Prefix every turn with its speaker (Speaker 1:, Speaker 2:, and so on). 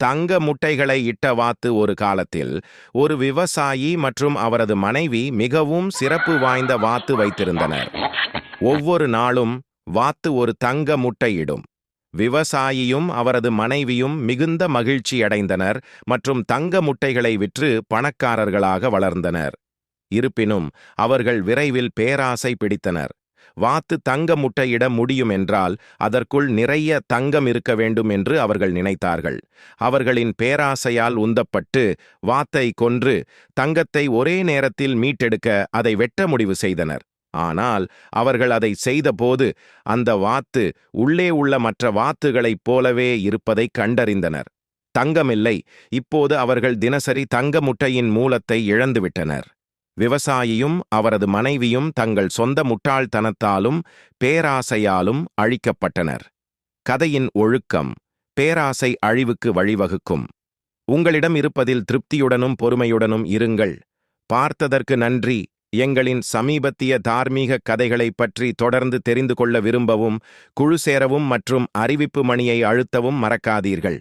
Speaker 1: தங்க முட்டைகளை இட்ட வாத்து ஒரு காலத்தில் ஒரு விவசாயி மற்றும் அவரது மனைவி மிகவும் சிறப்பு வாய்ந்த வாத்து வைத்திருந்தனர். ஒவ்வொரு நாளும் வாத்து ஒரு தங்க முட்டையிடும். விவசாயியும் அவரது மனைவியும் மிகுந்த மகிழ்ச்சியடைந்தனர் மற்றும் தங்க முட்டைகளை விற்று பணக்காரர்களாக வளர்ந்தனர். இருப்பினும் அவர்கள் விரைவில் பேராசை பிடித்தனர். வாத்து தங்க முட்டையிட முடியும் என்றால் அதற்குள் நிறைய தங்கம் இருக்க வேண்டும் என்று அவர்கள் நினைத்தார்கள். அவர்களின் பேராசையால் உந்தப்பட்டு வாத்தை கொன்று தங்கத்தை ஒரே நேரத்தில் மீட்டெடுக்க அதை வெட்ட முடிவு செய்தனர். ஆனால் அவர்கள் அதை செய்தபோது அந்த வாத்து உள்ளே உள்ள மற்ற வாத்துகளைப் போலவே இருப்பதை கண்டறிந்தனர். தங்கமில்லை. இப்போது அவர்கள் தினசரி தங்க முட்டையின் மூலத்தை இழந்துவிட்டனர். விவசாயியும் அவரது மனைவியும் தங்கள் சொந்த முட்டாள்தனத்தாலும் பேராசையாலும் அழிக்கப்பட்டனர். கதையின் ஒழுக்கம்: பேராசை அழிவுக்கு வழிவகுக்கும். உங்களிடம் இருப்பதில் திருப்தியுடனும் பொறுமையுடனும் இருங்கள். பார்த்ததற்கு நன்றி. எங்களின் சமீபத்திய தார்மீக கதைகளை பற்றி தொடர்ந்து தெரிந்து கொள்ள விரும்பவும், குழு சேரவும் மற்றும் அறிவிப்பு மணியை அழுத்தவும் மறக்காதீர்கள்.